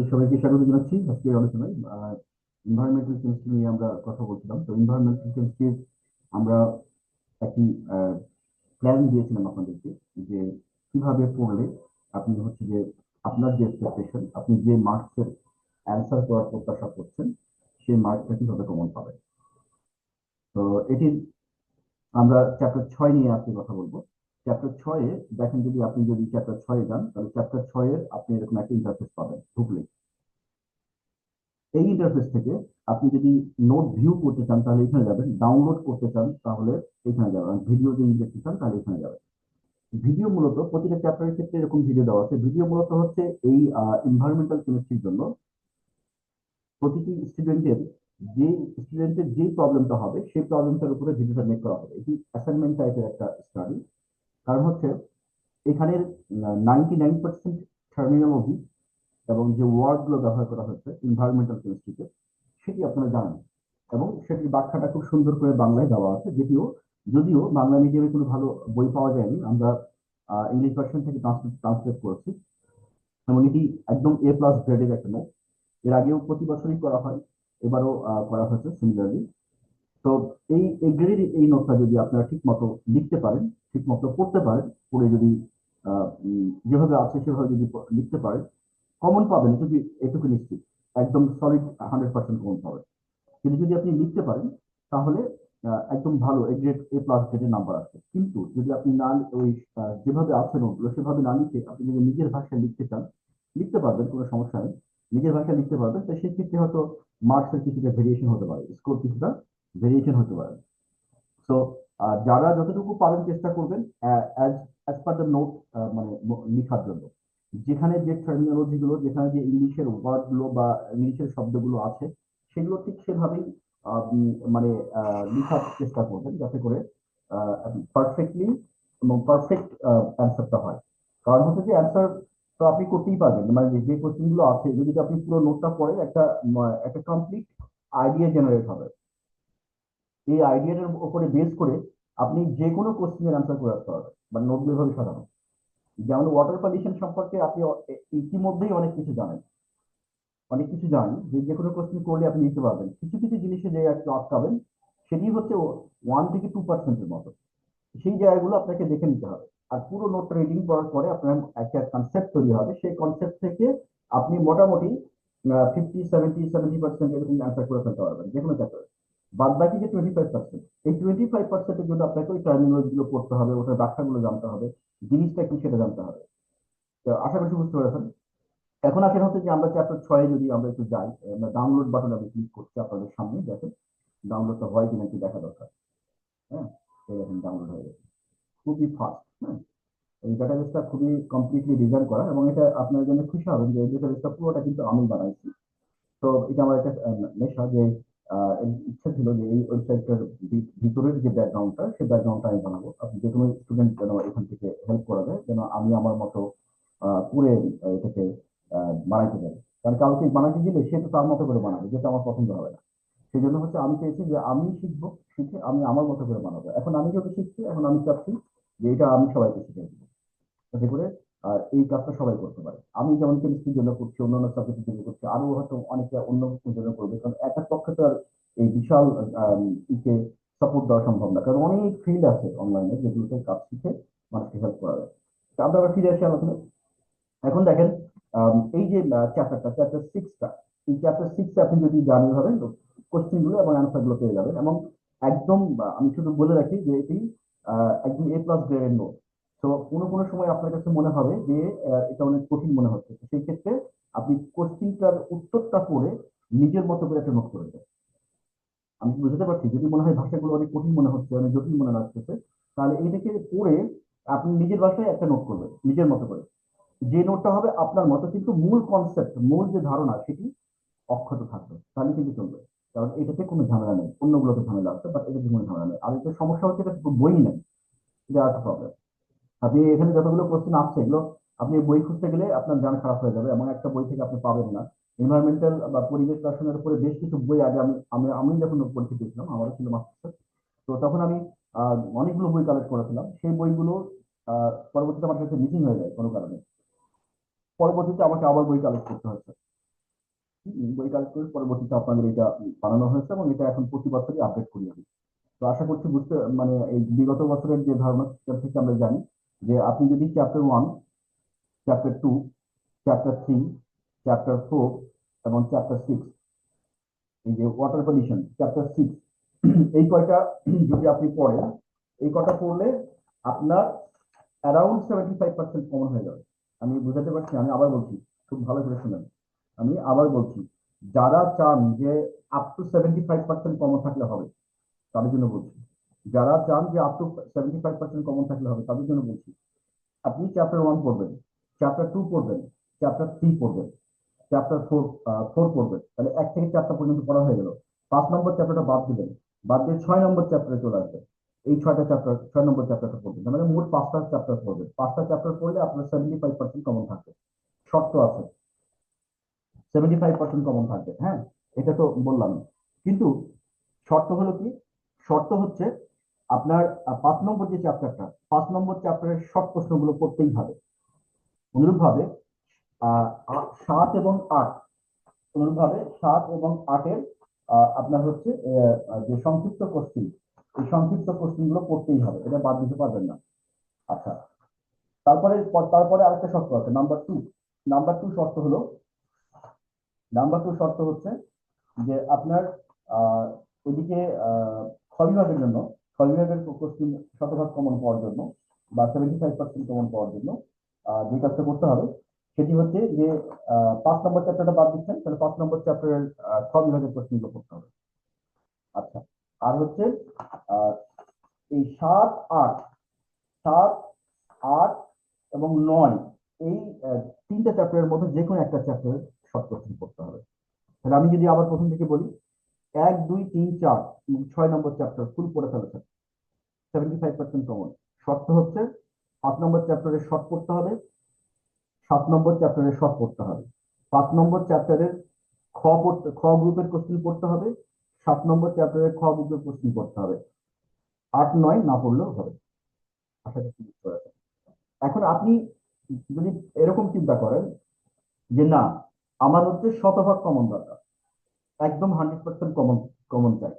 সবাইকে স্বাগত জানাচ্ছি আজকের আলোচনায়। এনভায়রনমেন্টাল কেমিস্ট্রি নিয়ে আমরা কথা বলছিলাম। তো এনভায়রনমেন্টাল কেমিস্ট্রির আমরা একটি প্ল্যান দিয়েছিলাম আপনাদেরকে, যে কিভাবে পড়লে আপনি হচ্ছে যে আপনার যে এক্সপেকটেশন, আপনি যে মার্কসের অ্যান্সার করার প্রত্যাশা করছেন, সেই মার্কটা কিভাবে কমন পাবেন। তো এটি আমরা চ্যাপ্টার 6 নিয়ে আজকে কথা বলবো। চ্যাপ্টার 6-এ দেখেন, যদি চ্যাপ্টার 6-এ যান, তাহলে চ্যাপ্টার 6-এর আপনি এরকম একটা ইন্টারফেস পাবেন ঢুকলে। এই ইন্টারফেস থেকে আপনি যদি নোট ভিউ করতে চান তাহলে এখানে যাবেন, ডাউনলোড করতে চান তাহলে এখানে যাবেন, ভিডিও যদি দেখতে চান তাহলে এখানে যাবেন। ভিডিও মূলত প্রতিটা চ্যাপ্টারের ক্ষেত্রে এরকম ভিডিও দেওয়া আছে। ভিডিও মূলত হচ্ছে এই এনভায়রনমেন্টাল কেমিস্ট্রির জন্য প্রতিটি স্টুডেন্টের যে প্রবলেমটা হবে সেই প্রবলেমটার উপরে ভিডিওটা মেক করা হবে। এটি অ্যাসাইনমেন্ট টাইপের একটা স্টাডি। কারণ হচ্ছে এখানের 99% টার্মিনোলজি এবং যে ওয়ার্ডগুলো ব্যবহার করা হচ্ছে এনভায়রনমেন্টাল কেমিস্ট্রিতে, সেটি আপনারা জানেন, এবং সেটির ব্যাখ্যাটা খুব সুন্দর করে বাংলায় দেওয়া আছে। যদিও বাংলা মিডিয়ামে কোনো ভালো বই পাওয়া যায়নি, আমরা ইংলিশ ভার্সন থেকে ট্রান্সলেট করেছি, এবং এটি একদম A+ গ্রেডের একটা নোট। এর আগেও প্রতি বছরই করা হয়, এবারও করা হয়েছে সিমিলারলি। তো এই গ্রেডের এই নোটটা যদি আপনারা ঠিক মতো লিখতে পারেন, ঠিক মতো পড়তে পারেন, পড়ে যদি যেভাবে আছে সেভাবে যদি লিখতে পারেন, কমন পাবেন। এটুকু নিশ্চিত, একদম সলিড 100% কমন পাবেন। কিন্তু যদি আপনি লিখতে পারেন তাহলে একদম ভালো A+ গ্রেডের নাম্বার আসবে। কিন্তু যদি আপনি না ওই যেভাবে আছে নোটগুলো সেভাবে না লিখে আপনি যদি নিজের ভাষায় লিখতে চান, লিখতে পারবেন, কোনো সমস্যা নেই, নিজের ভাষায় লিখতে পারবেন। তো সেই ক্ষেত্রে হয়তো মার্কসের কিছুটা ভেরিয়েশন হতে পারে, স্কোর কিছুটা ভেরিয়েশন হতে পারে। সো যারা যতটুকু পারেন চেষ্টা করবেন as as per the note, মানে লেখার জন্য যেখানে যে টার্মিনোলজি গুলো, যেখানে যে ইংলিশের ওয়ার্ড গুলো বা ইংলিশের শব্দগুলো আছে, সেগুলো ঠিক সেভাবেই মানে লেখার চেষ্টা করবেন, যাতে করে পারফেক্টলি এবং পারফেক্ট অ্যান্সারটা হয়। কারণ হচ্ছে যে অ্যান্সার তো আপনি করতেই পারবেন, মানে যে কোশ্চেন গুলো আছে যদি আপনি পুরো নোটটা পড়ে একটা কমপ্লিট আইডিয়া জেনারেট হবে। এই আইডিয়াটার উপরে বেস করে আপনি যে কোনো কোশ্চেনের অ্যান্সার করে আসতে পারবেন, বা নোটগুলো ভাবে সাজানো। যেমন ওয়াটার পলিউশন সম্পর্কে আপনি ইতিমধ্যেই অনেক কিছু জানেন, যে কোনো কোশ্চেন করলে আপনি লিখতে পারবেন। কিছু কিছু জিনিসে যে একটু আটকাবেন, সেটি হচ্ছে 1 থেকে 2% মতো। সেই জায়গাগুলো আপনাকে দেখে নিতে হবে। আর পুরো নোটটা রিডিং করার পরে আপনার একটা কনসেপ্ট তৈরি হবে, সেই কনসেপ্ট থেকে আপনি মোটামুটি 50, 70, 70% এরকম অ্যান্সার করে ফেলতে পারবেন যে কোনো চ্যাপ্টারে। বাদ বাকি যে 25%, এই 25%-এর জন্য আপনাকে ওই টার্মিনোলজি গুলো পড়তে হবে, ওটার ব্যাখ্যাগুলো জানতে হবে, জিনিসটা কি সেটা জানতে হবে। তো আশা করছি বুঝতে পেরেছেন। এখন আসেন হচ্ছে যে আমরা চ্যাপ্টার 6-এ যদি আমরা একটু যাই, আমরা ডাউনলোড বাটন আমি ক্লিক করছি আপনাদের সামনে, দেখেন ডাউনলোডটা হয় কিনা কি দেখা দরকার। হ্যাঁ, এই দেখেন ডাউনলোড হয়ে গেছে, খুবই ফাস্ট। হ্যাঁ, এই ডাটাবেসটা খুবই কমপ্লিটলি ডিজাইন করা, এবং এটা আপনার জন্য খুশি হবেন যে এই ডাটাবেসটা পুরোটা কিন্তু আমি বানাইছি। তো এটা আমার একটা নেশা, যে ইচ্ছা ছিল যে এই ওয়েবসাইটটার ভিতরের যে ব্যাকগ্রাউন্ডটা, সেই ব্যাকগ্রাউন্ডটা আমি বানাবো। আপনি যে কোনো স্টুডেন্ট যেন এখান থেকে হেল্প করা যায়, যেন আমি আমার মতো পুরে এটাকে বানাইতে পারি। কারণ কাউকে বানাইতে দিলে সে তো তার মতো করে বানাবে, যেটা আমার পছন্দ হবে না। সেই জন্য হচ্ছে আমি চেয়েছি যে আমি শিখবো, শিখে আমি আমার মতো করে বানাবো। এখন আমি যেহেতু শিখছি, এখন আমি চাচ্ছি যে এটা আমি সবাইকে শিখে দেবো, যাতে করে এই কাজটা সবাই করতে পারে। আমি যেমন কেমিস্ট্রির জন্য করছি, অন্যান্য সাবজেক্টের জন্য করছি, আরো হয়তো অনেকে অন্য কিছুর জন্য করবে। কারণ একার পক্ষে তো আর এই বিশাল ইকে সাপোর্ট দেওয়া সম্ভব না, কারণ অনেক ফিল্ড আছে অনলাইনে যেগুলোতে কাজ শিখে মানুষকে হেল্প করা যায়। তা আমরা আবার ফিরে আসি আলোচনা। এখন দেখেন, এই যে চ্যাপ্টার 6টা, এই চ্যাপ্টার 6 আপনি যদি জানেন হবেন, কোশ্চেন গুলো এবং অ্যান্সার গুলো পেয়ে যাবেন। এবং একদম আমি শুধু বলে রাখি যে এটি একদম A+ গ্রেডের নোট। তো কোনো কোনো সময় আপনার কাছে মনে হবে যে এটা অনেক কঠিন মনে হচ্ছে, তো সেই ক্ষেত্রে আপনি কোশ্চেনটার উত্তরটা পড়ে নিজের মতো করে একটা নোট করে দেন। আমি কি বুঝতে পারছি? যদি মনে হয় ভাষাগুলো অনেক কঠিন মনে হচ্ছে, অনেক জটিল মনে লাগতেছে, তাহলে এইটাকে পড়ে আপনি নিজের ভাষায় একটা নোট করবেন নিজের মতো করে। যে নোটটা হবে আপনার মতো, কিন্তু মূল কনসেপ্ট, মূল যে ধারণা সেটি অক্ষত থাকবে, তাহলে কিন্তু চলবে। কারণ এটাতে কোনো ঝামেলা নেই, অন্যগুলোতে ঝামেলা আছে, বাট এটাতে কোনো ঝামেলা নেই। আর এটা সমস্যা হচ্ছে, এটা বই নেই, এটা একটা প্রবলেম। আপনি এখানে যতগুলো কোশ্চেন আসছে, এগুলো আপনি বই খুঁজতে গেলে আপনার জান খারাপ হয়ে যাবে, এমন একটা বই থেকে আপনি পাবেন না। এনভায়রনমেন্টাল বা পরিবেশ দর্শনের উপরে বেশ কিছু বই আগে আমি আমি আমি যখন পরীক্ষা দিয়েছিলাম, আমারও ছিল মাস্টার্স, তো তখন আমি অনেকগুলো বই কালেক্ট করেছিলাম। সেই বইগুলো পরবর্তীতে আমার কাছে মিসিং হয়ে যায় কোনো কারণে। পরবর্তীতে আমাকে আবার বই কালেক্ট করতে হয়েছে। বই কালেক্ট করে পরবর্তীতে আপনাদের এটা বানানো হয়েছে এবং এটা এখন প্রতি বছরই আপডেট করি আমি। তো আশা করছি বুঝতে মানে এই বিগত বছরের যে ধারণা সেটা থেকে আমরা জানি যে আপনি যদি চ্যাপ্টার 1, চ্যাপ্টার 2, চ্যাপ্টার 3, চ্যাপ্টার 4 এবং চ্যাপ্টার 6, এই যে ওয়াটার পলিউশন চ্যাপ্টার 6, এই কয়টা যদি আপনি পড়েন, এই কটা পড়লে আপনার অ্যারাউন্ড 75% কমন হয়ে যাবে। আমি বুঝাতে পারছি, আমি আবার বলছি, খুব ভালো করে শুনেন। আমি আবার বলছি, যারা চান যে আপ টু 75% কমন থাকলে হবে তাদের জন্য বলছি। যারা চান যে আপ টু 75% কমন থাকলে হবে তাদের জন্য বলছি। আপনি চ্যাপ্টার 1 পড়বেন, চ্যাপ্টার 2 পড়বেন, চ্যাপ্টার 3 পড়বেন, চ্যাপ্টার 4 পড়বেন, তাহলে 1 থেকে 4টা পর্যন্ত পড়া হয়ে গেল। 5 নম্বর চ্যাপ্টারটা বাদ দিবেন, বাদ দিয়ে 6 নম্বর চ্যাপ্টারে চলে আসবেন। এই 6টা চ্যাপ্টার, 6 নম্বর চ্যাপ্টারটা পড়বেন, তার মানে মোট 5টা চ্যাপ্টার পড়বেন। 5টা চ্যাপ্টার পড়লে আপনার 75% কমন থাকবে। শর্ত আছে, 75% কমন থাকবে, হ্যাঁ, এটা তো বললাম। কিন্তু শর্ত হলো কি? শর্ত হচ্ছে আপনার 5 নম্বর যে চ্যাপ্টারটা, 5 নম্বর চ্যাপ্টারের শর্ট প্রশ্নগুলো পড়তেই হবে। অনুরূপভাবে 7 এবং 8, অনুরূপভাবে 7 এবং 8-এর আপনার হচ্ছে যে সংক্ষিপ্ত কোশ্চিন, এই সংক্ষিপ্ত কোশ্চিন গুলো পড়তেই হবে, এটা বাদ দিতে পারবেন না। আচ্ছা, তারপরে তারপরে আরেকটা শর্ত আছে, নাম্বার 2। নাম্বার 2 শর্ত হলো, নাম্বার 2 শর্ত হচ্ছে যে আপনার আহ ওইদিকে খ বিভাগের জন্য, খ বিভাগের কোশ্চিন শতভাগ কমন পাওয়ার জন্য বা 75% কমন পাওয়ার জন্য যে কাজটা করতে হবে সেটি হচ্ছে যে 5 নম্বর চ্যাপ্টারটা বাদ দিচ্ছেন, তাহলে 5 নম্বর চ্যাপ্টারের খ বিভাগের কোশ্চিন গুলো করতে হবে। আচ্ছা, আর হচ্ছে আহ এই 7, 8 এই 3টা চ্যাপ্টারের মধ্যে যে কোনো একটা চ্যাপ্টারের শর্ট কোশ্চিন করতে হবে। তাহলে আমি যদি আবার প্রথম থেকে বলি, 1, 2, 3, 4 এবং 6 নম্বর চ্যাপ্টার ফুল পড়ে ফেলেছেন, 75% কমন। শর্ত হচ্ছে 5 নম্বর চ্যাপ্টারের শর্ট করতে হবে, 7 নম্বর চ্যাপ্টারের শর্ট করতে হবে, 5 নম্বর চ্যাপ্টারের খ গ্রুপের কোশ্চিন পড়তে হবে, 7 নম্বর চ্যাপ্টারের খ গ্রুপের কোশ্চিন পড়তে হবে। 8, 9 না পড়লেও হবে। আশা করছি বুঝতে পারছেন। এখন আপনি যদি এরকম চিন্তা করেন যে না, আমার হচ্ছে শতভাগ কমন দরকার, একদম 100% কমন, কমন চাই,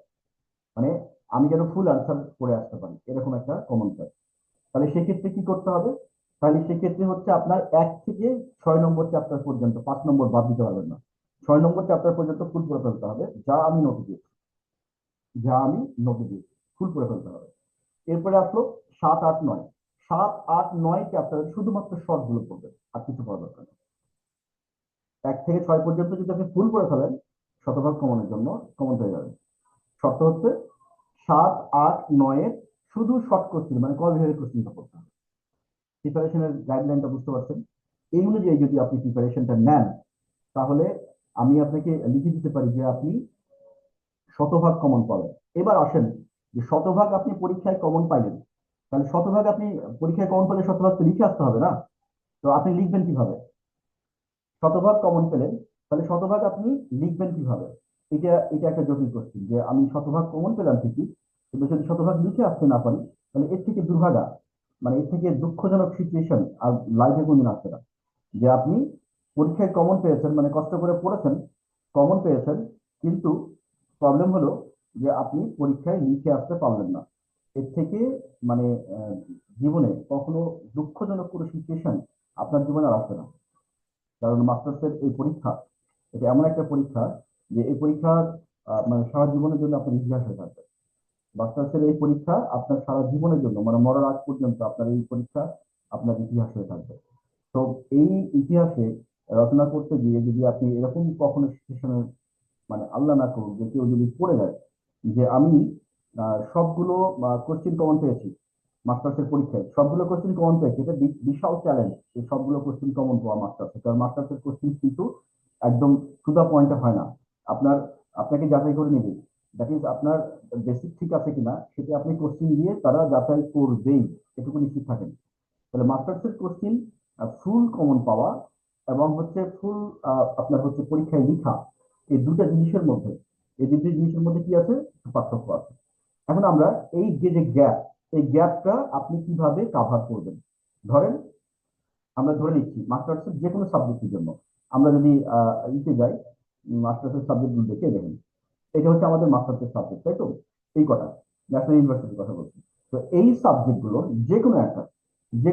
মানে আমি যেন ফুল আনসার করে আসতে পারি, এরকম একটা কমন চাই, তাহলে সেক্ষেত্রে কি করতে হবে? তাহলে সেক্ষেত্রে হচ্ছে আপনার 1 থেকে 6 নম্বর চ্যাপ্টার পর্যন্ত, 5 নম্বর বাদ দিতে পারবেন না, 6 নম্বর চ্যাপ্টার পর্যন্ত ফুল করে ফেলতে হবে, যা আমি নোটে দিয়েছি, যা আমি নোটে দিয়েছি ফুল করে ফেলতে হবে। এরপরে আসলো 7, 8, 9। 7, 8, 9 চ্যাপ্টারের শুধুমাত্র শর্ট গুলো পড়বেন, আর কিছু পড়া দরকার নেই। 1 থেকে 6 পর্যন্ত যদি আপনি ফুল করে ফেলেন শতভাগ কমনের জন্য, কমন হয়ে যাবে। শর্ত হচ্ছে 7, 8, 9-এর শুধু শর্ট কোশ্চিন, মানে ক বিভাগের কোশ্চিনটা করতে হবে। প্রিপারেশনের গাইডলাইনটা বুঝতে পারছেন? এই অনুযায়ী যদি আপনি প্রিপারেশনটা নেন, তাহলে আমি আপনাকে লিখে দিতে পারি যে আপনি শতভাগ কমন পাবেন। এবার আসেন যে শতভাগ আপনি পরীক্ষায় কমন পাইলেন, তাহলে শতভাগ আপনি পরীক্ষায় কমন পেলে শতভাগ তো লিখে আসতে হবে না? তো আপনি লিখবেন কিভাবে? শতভাগ কমন পেলেন, তাহলে শতভাগ আপনি লিখবেন কিভাবে? এটা এটা একটা জটিল কোশ্চিন, যে আমি শতভাগ কমন পেলাম ঠিকই, কিন্তু যদি শতভাগ লিখে আসতে না পারি, তাহলে এর থেকে দুর্ভাগা, মানে এর থেকে দুঃখজনক সিচুয়েশন আর লাইফে কোনদিন আসবে না। যে আপনি পরীক্ষায় কমন পেয়েছেন, মানে কষ্ট করে পড়েছেন, কমন পেয়েছেন, কিন্তু প্রবলেম হলো যে আপনি পরীক্ষায় লিখে আসতে পারলেন না। এর থেকে মানে জীবনে কখনো দুঃখজনক কোনো সিচুয়েশন আপনার জীবনে আর আসবে না। কারণ মাস্টার্সের এই পরীক্ষা, এটা এমন একটা পরীক্ষা যে এই পরীক্ষার মানে সারা জীবনের জন্য আপনার ইতিহাস হয়ে থাকবে। মাস্টার্সের এই পরীক্ষা আপনার সারা জীবনের জন্য, মানে মরার আগ পর্যন্ত আপনার এই পরীক্ষা আপনার ইতিহাস হয়ে থাকবে। তো এই ইতিহাসে রচনা করতে গিয়ে যদি আপনি এরকম কখনো সিচুয়েশনে, মানে আল্লাহ না করুক, যে কেউ যদি পড়ে যায় যে আমি সবগুলো কোশ্চিন কমন পেয়েছি, মাস্টার্সের পরীক্ষায় সবগুলো কোশ্চিন কমন পেয়েছি, এটা বিশাল চ্যালেঞ্জ এই সবগুলো কোশ্চিন কমন পাওয়া মাস্টার্সে। কারণ মাস্টার্সের কোশ্চিন কিন্তু একদম টু দা পয়েন্টে হয় না। আপনার আপনাকে যাচাই করে নিবে, দ্যাট ইজ আপনার বেসিক ঠিক আছে কিনা সেটা আপনি কোশ্চিন দিয়ে তারা যাচাই করবেই, এটুকু নিশ্চিত থাকেন। তাহলে মাস্টার্সের কোশ্চিন ফুল কমন পাওয়া এবং হচ্ছে ফুল আপনার হচ্ছে পরীক্ষায় লিখা, এই দুটা জিনিসের মধ্যে, এই দুটো জিনিসের মধ্যে কি আছে? পার্থক্য আছে। এখন আমরা এই যে যে গ্যাপ, এই গ্যাপটা আপনি কিভাবে কাভার করবেন? ধরেন আমরা ধরে নিচ্ছি মাস্টার্সের যে কোনো সাবজেক্টের জন্য আমরা যদি ইতে যাই, মাস্টার্সের সাবজেক্টগুলো দেখে দেখেন, এটা হচ্ছে আমাদের মাস্টার্সের সাবজেক্ট, তাই তো? এই কটা ন্যাশনাল ইউনিভার্সিটির কথা বলছি। তো এই সাবজেক্টগুলোর যে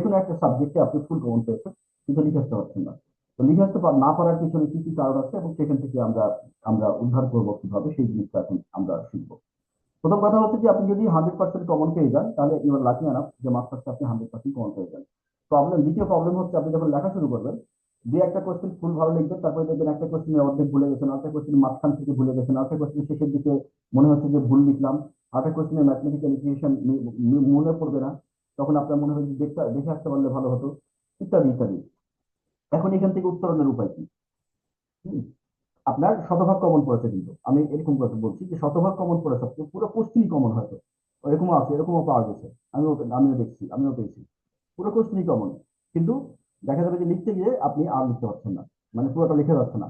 কোনো একটা সাবজেক্টে আপনি ফুল কমন পেয়েছেন, কিন্তু লিখে আসতে পারছেন না। তো লিখে আসতে না পারার পিছনে কি কি কারণ আছে, এবং সেখান থেকে আমরা আমরা উদ্ধার করবো কিভাবে, সেই জিনিসটা এখন আমরা শিখবো। প্রথম কথা হচ্ছে যে আপনি যদি 100% কমন পেয়ে যান, তাহলে ইউ আর লাকি এনাফ যে মাস্টার্সে আপনি 100% কমন পেয়ে যান। দ্বিতীয় প্রবলেম হচ্ছে আপনি যখন লেখা শুরু করবেন, দুই একটা কোশ্চেন ফুল ভালো লিখবেন, তারপরে দেখবেন একটা কোশ্চেনের অর্ধেক ভুলে গেছেন, আরেকটা কোশ্চেন মাঝখান থেকে ভুলে গেছেন, আরেকটা কোশ্চেন শেষের দিকে মনে হচ্ছে যে ভুল লিখলাম, আরেকটা কোশ্চেনের ম্যাথমেটিক্যাল ইকুয়েশন মনে পড়বে না, তখন আপনার মনে হয় যে দেখে আসতে পারলে ভালো হতো, ইত্যাদি ইত্যাদি। এখন এখান থেকে উত্তরণের উপায় কি? হুম, আপনার শতভাগ কমন পড়েছে, কিন্তু আমি এরকম কথা বলছি যে শতভাগ কমন পড়েছে, পুরো কোশ্চেনই কমন হয়তো, এরকমও আছে, এরকমও পাওয়া গেছে, আমিও দেখছি, আমিও পেয়েছি, পুরো কোশ্চেনই কমন, কিন্তু দেখা যাবে যে লিখতে গিয়ে আপনি আর লিখতে পারছেন না, মানে পুরোটা লিখে যাচ্ছে না।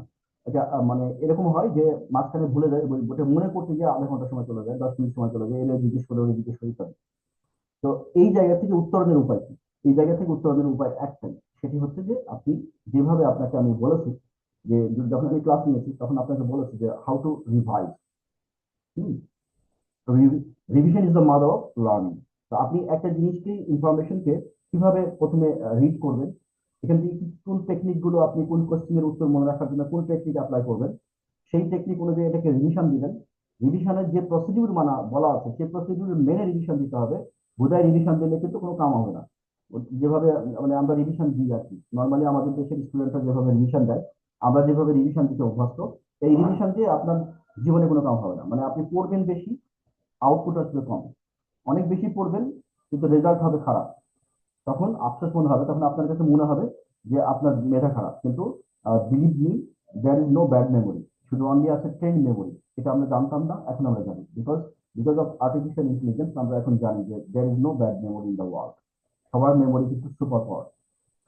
এটা মানে এরকম হয় যে মাঝখানে ভুলে যায়, ওটা মনে করতে গিয়ে আধা ঘন্টা সময় চলে যায়, 10 মিনিট সময় চলে যায়, এলে জিজ্ঞেস করে, ওরে জিজ্ঞেস করে, ইত্যাদি। তো এই জায়গা থেকে উত্তরণের উপায় কি? এই জায়গা থেকে উত্তরণের উপায় একটাই, সেটি হচ্ছে যে আপনি যেভাবে আপনাকে আমি বলেছি, যে যখন আমি ক্লাস নিয়েছি তখন আপনাকে বলেছি যে how two revise. Revision is the mother of learning. তো আপনি একটা জিনিসকে, ইনফরমেশনকে কিভাবে প্রথমে রিড করবেন, এখান থেকে কোন টেকনিক গুলো, আপনি কোন কোশ্চেনের উত্তর মনে রাখার জন্য কোন টেকনিক অ্যাপ্লাই করবেন, সেই টেকনিক অনুযায়ী এটাকে রিভিশন দিবেন। রিভিশনের যে প্রসিডিউর বলা আছে, সেই প্রসিডিউর মেনে রিভিশন দিতে হবে। বোধহয় রিভিশন দিলে কিন্তু কোনো কাম হবে না। যেভাবে মানে আমরা রিভিশন দিই আর কি, নর্মালি আমাদের দেশের স্টুডেন্টরা যেভাবে রিভিশন দেয়, আমরা যেভাবে রিভিশন দিতে অভ্যস্ত, এই রিভিশন দিয়ে আপনার জীবনে কোনো কাম হবে না। মানে আপনি পড়বেন বেশি, আউটপুট আসবে কম। অনেক বেশি পড়বেন কিন্তু রেজাল্ট হবে খারাপ, তখন আফসোস মনে হবে, তখন আপনার কাছে মনে হবে যে আপনার মেধা খারাপ। কিন্তু believe me, there is no bad memory, শুধু অনলি আছে ট্রেন মেমোরি। এটা আমরা জানতাম না, এখন আমরা জানি, because because of artificial intelligence আমরা এখন জানি যে there is no bad memory in the world. সবার মেমোরি কিন্তু সুপার পাওয়ার।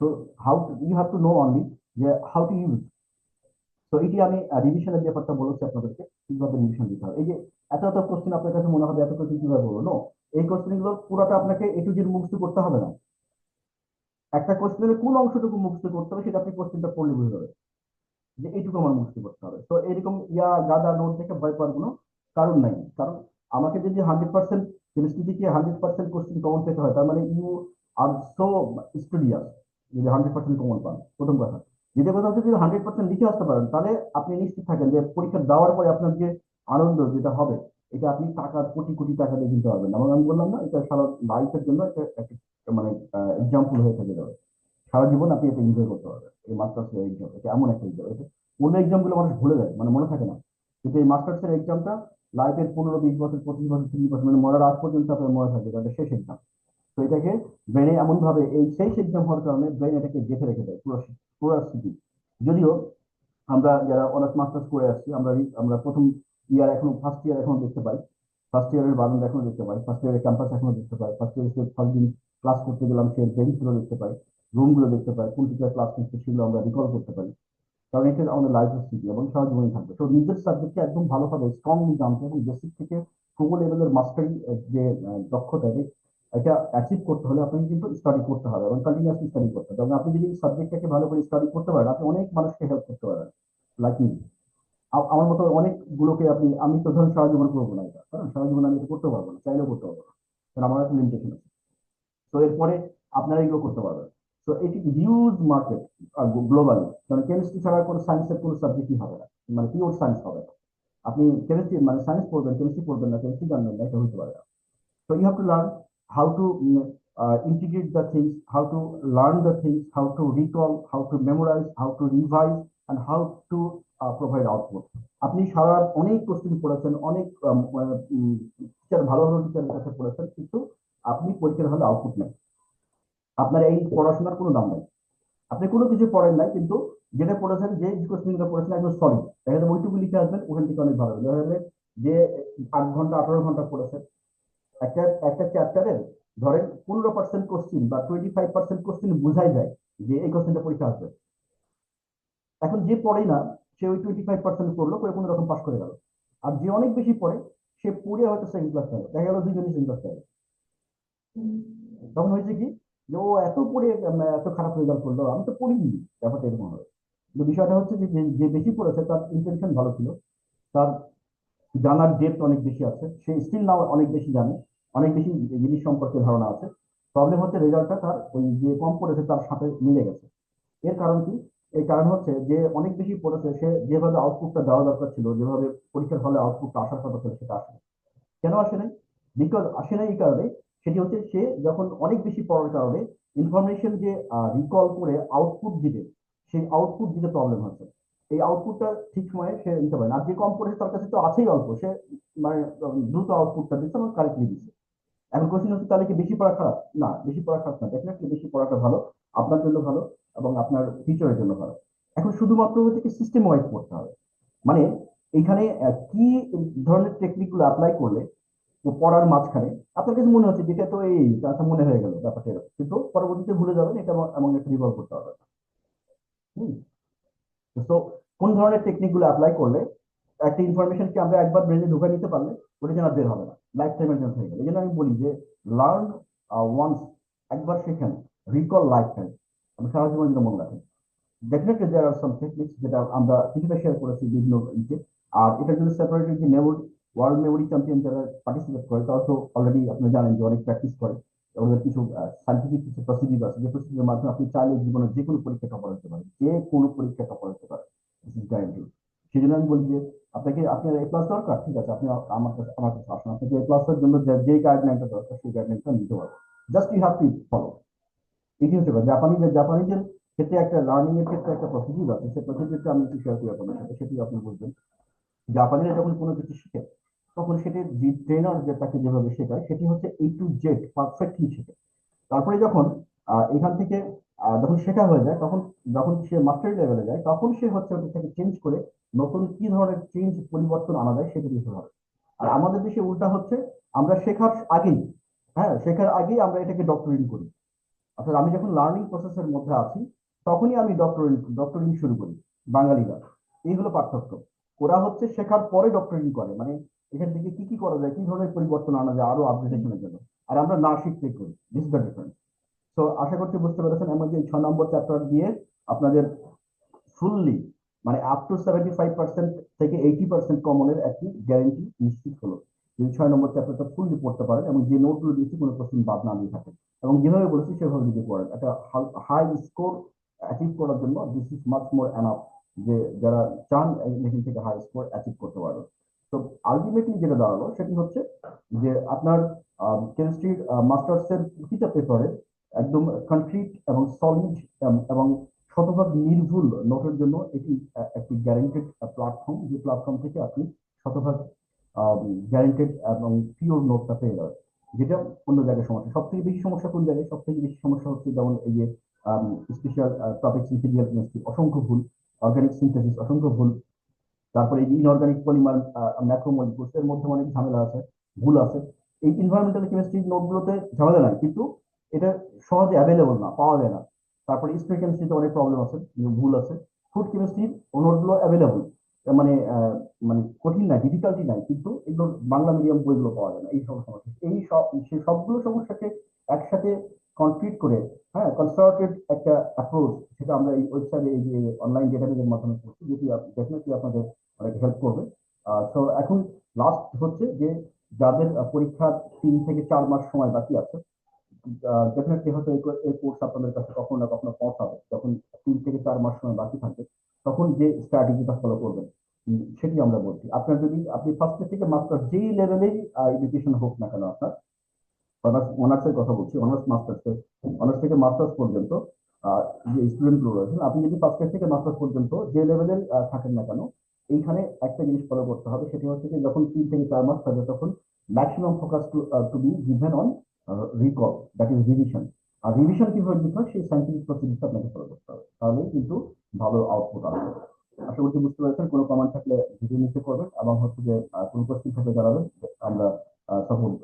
তো how you have to know only যে হাউ টু ইউজ। তো এটি আমি রিভিশনের ব্যাপারটা বলেছি আপনাদেরকে, কিভাবে রিভিশন দিতে হবে। এই যে এত এত কোশ্চেন আপনার কাছে মনে হবে, এত কোশ্চেন কিভাবে বলবো, নো, এই কোশ্চেন গুলো পুরোটা আপনাকে এ টু জেড মুখস্থ করতে হবে না। একটা কোশ্চেনের কোন অংশটুকু মুখস্থ করতে হবে, সেটা আপনি কোশ্চেনটা পড়লে বুঝে যাবে যে এইটুকু আমার মুখস্থ করতে হবে। তো এরকম গাদা নোট দেখে ভয় পাওয়ার কোনো কারণ নাই। কারণ আমাকে যদি 100% কেমিস্ট্রি থেকে 100% কোশ্চেন কমন পেতে হয়, তার মানে ইউ আর সো স্টুডিয়াস, যদি 100% কমন পান, প্রথম কথা। দ্বিতীয় কথা হচ্ছে, যদি 100% লিখে আসতে পারেন, তাহলে আপনি নিশ্চিত থাকেন যে পরীক্ষা দেওয়ার পরে আপনার যে আনন্দ যেটা হবে, এটা আপনি টাকার কোটি কোটি টাকা দিয়ে কিনতে পারবেন না। এবং আমি বললাম না, এটা সারা লাইফের জন্য একটা মানে এক্সাম্পল হয়ে থেকে যাবে। সারা জীবন আপনি এটা এনজয় করতে পারবেন। এই মাস্টার্স এক্সাম এটা এমন একটা এক্সাম, এটা অন্য এক্সাম গুলো মানুষ ভুলে যায়, মানে মনে থাকে না, কিন্তু এই মাস্টার্স এর এক্সামটা লাইফের 15-20 বছর, 25 বছর, 30 বছর, মানে মরার আগ পর্যন্ত আপনার মনে থাকে, এটা শেষ এক্সাম। তো এটাকে ব্রেনে এমন ভাবে, এই শেষ এক্সাম হওয়ার কারণে ব্রেন এটাকে গেঁথে রেখে দেয়, পুরো পুরো স্মৃতি। যদিও আমরা যারা অনার্স মাস্টার্স করে আসছি, আমরা প্রথম ইয়ার এখনো, ফার্স্ট ইয়ার এখনো দেখতে পাই, ফার্স্ট ইয়ারের বারান্দা এখনো দেখতে পাই, ফার্স্ট ইয়ারের ক্যাম্পাস এখনো দেখতে পাই, ফার্স্ট ইয়ার ফার্স্ট দিন ক্লাস করতে গেলাম সে বেঞ্চ গুলো দেখতে পাই, রুম গুলো দেখতে পাই, কোন টিচার ক্লাস নিচ্ছে সেগুলো আমরা রিকল করতে পারি। কারণ এটা আমাদের লাইফের স্মৃতি এবং সারা জীবনই থাকবে। তো নিজের সাবজেক্টকে একদম ভালোভাবে স্ট্রংলি জানতে এবং বেসিক থেকে প্রো লেভেলের মাস্টারি যে দক্ষতা, এটা অ্যাচিভ করতে হলে আপনাকে কিন্তু স্টাডি করতে হবে এবং কন্টিনিউয়াসলি স্টাডি করতে হবে। এবং আপনি যদি সাবজেক্টটাকে ভালো করে স্টাডি করতে পারেন, আপনি অনেক মানুষকে হেল্প করতে পারবেন। লাইক মি, আমার মতো অনেকগুলোকে আমি তো ধরুন সারা জীবন করবো না এটা, কারণ সারা জীবন আমি এটা করতে পারবো না, চাইলেও করতে পারবো না, কারণ আমার একটা লিমিটেশন আছে। তো এরপরে আপনারা এগুলো করতে পারবেন। তো এটি হিউজ মার্কেট গ্লোবালি, কারণ কেমিস্ট্রি ছাড়া কোনো সায়েন্সের কোনো সাবজেক্টই হবে না, মানে পিওর সায়েন্স হবে না। আপনি কেমিস্ট্রি মানে সায়েন্স পড়বেন, কেমিস্ট্রি পড়বেন না, কেমিস্ট্রি জানবেন না, এটা হতে পারে না। So you have to learn how to integrate the things, how to learn the things, how to recall, how to memorize, how to revise, and how to provide output. আপনি সারা অনেক কোশ্চেন পড়েছেন, অনেক টিচার, ভালো ভালো টিচারের কাছে পড়েছেন, কিন্তু আপনি পরীক্ষার হলে আউটপুট নেই। আপনার এই পড়াশোনার কোনো দাম নাই। আপনি কোনো কিছু পড়েন নাই, কিন্তু যেটা পড়েছেন, যে কোশ্চেনটা পড়েছেন একদম সলিড, দেখা যাবে ওইটুকু লিখে আসবেন, ওখান থেকে অনেক ভালো দেখা যাবে। যে 8 ঘন্টা 18 ঘন্টা পড়েছেন একটা একটা চ্যাপ্টারের, ধরেন 15% কোশ্চিন বা 25% কোশ্চিন বোঝাই যায় যে এই কোশ্চেনটা পরীক্ষা আসবে। এখন যে পড়ে না, সে ওই 25% পড়লো, করে কোনো রকম পাস করে গেল। আর যে অনেক বেশি পড়ে, সে পড়ে হয়তো সেকেন্ড ক্লাস পাবে, দেখা গেল দুইজনই সেকেন্ড ক্লাস পাবে। তখন হয়েছে কি, যে ও এত পড়ে এত খারাপ রেজাল্ট করলো, আমি তো পড়িনি, ব্যাপারটা এরকম হবে। কিন্তু বিষয়টা হচ্ছে যে যে যে বেশি পড়েছে তার ইন্টেনশন ভালো ছিল, তার জানার ডেপথ অনেক বেশি আছে, সে স্টিল নাও অনেক বেশি জানে, অনেক বেশি জিনিস সম্পর্কে ধারণা আছে। প্রবলেম হচ্ছে রেজাল্টটা তার ওই যে কম পড়েছে তার সাথে মিলে গেছে। এর কারণ কি? এর কারণ হচ্ছে যে অনেক বেশি পড়েছে, সে যেভাবে আউটপুটটা দেওয়া দরকার ছিল, যেভাবে পরীক্ষার হলে আউটপুটটা আসার কথা ছিল, সেটা আসে না। কেন আসে নাই? বিকজ আসে নাই এই কারণে, সেটি হচ্ছে সে যখন অনেক বেশি পড়ার কারণে ইনফরমেশন যে রিকল করে আউটপুট দিবে, সেই আউটপুট দিতে প্রবলেম হচ্ছে। এই আউটপুটটা ঠিক সময়ে সে দিতে পারে না। আর যে কম পড়েছে তার কাছে তো আছেই অল্প, সে মানে দ্রুত আউটপুটটা দিচ্ছে এবং কারেক্টলি দিচ্ছে। এখন কোশ্চেন হচ্ছে তাহলে কি বেশি পড়া খারাপ? না, বেশি পড়া খারাপ না, ডেফিনেটলি বেশি পড়াটা ভালো, আপনার জন্য ভালো এবং আপনার ফিউচারের জন্য ভালো। এখন শুধুমাত্র হচ্ছে কি সিস্টেম ওয়াইজ পড়তে হবে। মানে এইখানে কি ধরনের টেকনিক গুলো অ্যাপ্লাই করলে তো পড়ার মাঝখানে আপনার কাছে মনে হচ্ছে যেটা তো এই আচ্ছা মনে হয়ে গেল ব্যাপারটা এরকম, কিন্তু পরবর্তীতে ভুলে যাবেন, এটা এমন একটা রিভলভ করতে হবে। হুম। তো কোন ধরনের টেকনিক গুলো অ্যাপ্লাই করলে একটা ইনফরমেশন কি আমরা একবার ব্রেনে ঢুকে নিতে পারলে ওটা যেন আর বের হবে না, লাইফ টাইমের জন্য হয়ে গেল। এই জন্য আমি বলি যে লার্ন ওয়ান্স, একবার শেখেন, রিকল লাইফ টাইম, আপনি সারা জীবন যেন মনে রাখেন। ডেফিনেটলি দেয়ার আর সাম টেকনিক্স যেটা আমরা কিছুটা শেয়ার করেছি বিভিন্ন ইতে। আর এটার জন্য সেপারেটলি যে মেমোরি, ওয়ার্ল্ড মেমোরি চ্যাম্পিয়ন যারা পার্টিসিপেট করে তারা তো অলরেডি আপনি জানেন যে অনেক প্র্যাকটিস করে। ওদের কিছু সাইন্টিফিক কিছু প্রসিডিউর আছে, যে প্রসিডিউরের মাধ্যমে আপনি চাইলে জীবনের যে কোনো পরীক্ষা টপার হতে পারেন, যে কোনো পরীক্ষা টপার হতে পারে, গ্যারান্টি। সেই জন্য আমি বলি যে আপনাকে, আপনার এ প্লাস দরকার, ঠিক আছে, আপনি আমার কাছে আসুন, আপনাকে এ প্লাসের জন্য যে গাইডলাইনটা দরকার সেই গাইডলাইনটা নিতে পারবো। Just you have to follow. এটি হচ্ছে কথা। জাপানিজের ক্ষেত্রে একটা লার্নিং এর ক্ষেত্রে একটা প্রসিডিউর আছে, সেই প্রসিডিউরটা আমি একটু শেয়ার করি আপনার সাথে, সেটি আপনি বুঝবেন। জাপানিরা যখন কোনো কিছু শিখে তখন সেটি যে ট্রেনার যে তাকে যেভাবে শেখায় সেটি হচ্ছে A to Z পারফেক্টলি শেখে। তারপরে যখন এখান থেকে যখন শেখা হয়ে যায় তখন, যখন সে মাস্টারি লেভেলে যায় তখন সে হচ্ছে ওটা থেকে চেঞ্জ করে নতুন কি ধরনের চেঞ্জ পরিবর্তন আনা যায় সেটা দিতে হবে। আর আমাদের দেশে উল্টা হচ্ছে, আমরা শেখার আগেই, হ্যাঁ শেখার আগেই আমরা এটাকে ডক্টরিং করি। অর্থাৎ আমি যখন লার্নিং প্রসেসের মধ্যে আছি তখনই আমি ডক্টরিং শুরু করি, বাঙালিরা। এই হলো পার্থক্য। ওরা হচ্ছে শেখার পরে ডক্টরিং করে, মানে এখান থেকে কি কি করা যায়, কি ধরনের পরিবর্তন আনা যায় আরো আপগ্রেডেশনের জন্য। আর আমরা না শিখতে করি, দিস ইজ দ্য ডিফারেন্স। তো আশা করছি বুঝতে পেরেছেন। এমন যে 6 নম্বর চ্যাপ্টার দিয়ে আপনাদের ফুললি, মানে আপ টু 75% থেকে 80% কমনের একটি গ্যারেন্টি নিশ্চিত হলো, যদি 6 নম্বর চ্যাপ্টারটা ফুললি পড়তে পারেন এবং যে নোটগুলো দিয়েছি কোনো কোশ্চেন বাদ না দিয়ে থাকেন, এবং যেভাবে বলেছি সেভাবে যদি পড়েন, একটা হাই স্কোর অ্যাচিভ করার জন্য this is much more enough, যে যারা চান এখান থেকে হাই স্কোর অ্যাচিভ করতে পারবেন। তো আলটিমেটলি যেটা দাঁড়ালো সেটি হচ্ছে যে আপনার কেমিস্ট্রির মাস্টার্স এর প্রতিটা পেপারে একদম কনক্রিট এবং সলিড এবং শতভাগ নির্ভুল নোটের জন্য এটি একটি গ্যারান্টেড প্ল্যাটফর্ম, যে প্ল্যাটফর্ম থেকে আপনি শতভাগ গ্যারান্টেড এবং পিওর নোটটা পেয়ে যাবেন। যেটা অন্য জায়গায় সমস্যা, সব থেকে বেশি সমস্যা কোন জায়গায়, সব থেকে বেশি সমস্যা হচ্ছে যেমন এই যে স্পেশাল টপিক সিম্পেরিয়াল কেমিস্ট্রি অসংখ্য ভুল, অর্গানিক সিনথেসিস অসংখ্য ভুল, তারপরে এই ইনঅর্গানিক পলিমার ম্যাক্রোমলিকুলস এর মধ্যে অনেক ঝামেলা আছে, ভুল আছে। এই এনভায়রনমেন্টাল কেমিস্ট্রি নোটগুলোতে ঝামেলা নাই, কিন্তু এটা সহজে অ্যাভেলেবল না, পাওয়া যায় না। তারপরে স্প্রে কেমিস্ট্রিতে অনেক প্রবলেম আছে, ভুল আছে। ফুড কেমিস্ট্রির নোটগুলো অ্যাভেলেবল, মানে মানে কঠিন নাই, ডিফিকাল্টি নাই, কিন্তু এগুলো বাংলা মিডিয়াম বইগুলো পাওয়া যায় না, এই সব সমস্যা। এই সব সেই সবগুলো সমস্যাকে একসাথে কনক্রিট করে, হ্যাঁ, কনসার্টেড একটা অ্যাপ্রোচ, সেটা আমরা এই ওয়েবসাইটে, এই যে অনলাইন ডেটাবেজের মাধ্যমে করছি, যেটি ডেফিনেটলি আপনাদের অনেক হেল্প করবে। তো এখন লাস্ট হচ্ছে যে যাদের পরীক্ষার 3 থেকে 4 মাস সময় বাকি আছে, ডেফিনেটলি হয়তো এই কোর্স আপনাদের কাছে কখনো না কখনো পৌঁছাবে, যখন 3 থেকে 4 মাস সময় বাকি থাকবে তখন যে স্ট্র্যাটেজিটা ফলো করবেন সেটি আমরা বলছি। আপনার যদি আপনি ফার্স্ট থেকে মাস্টার যেই লেভেলেই এডুকেশন হোক না কেন, আপনার অনার্সের কথা বলছি, অনার্স মাস্টার্স, অনার্স থেকে মাস্টার্স পর্যন্ত যে স্টুডেন্ট গুলো রয়েছেন, আপনি যদি ফার্স্ট ইয়ার থেকে মাস্টার্স পর্যন্ত যে লেভেলের থাকেন না কেন, এইখানে একটা জিনিস ফলো করতে হবে, সেটি হচ্ছে যে যখন 3 থেকে 4 মাস থাকবে তখন maximum focus to be given on recall, that is revision. আর রিভিশন কিভাবে দিতে হয় সেই সাইন্টিফিক প্রসিডিউরটা আপনাকে ফলো করতে হবে, তাহলেই কিন্তু ভালো আউটপুট আসবে। আশা করছি বুঝতে পেরেছেন। কোনো কমেন্ট থাকলে ভিডিও নিচে করবেন এবং হচ্ছে যে কোনো কোশ্চেন থাকলে জানাবেন, আমরা সাপোর্ট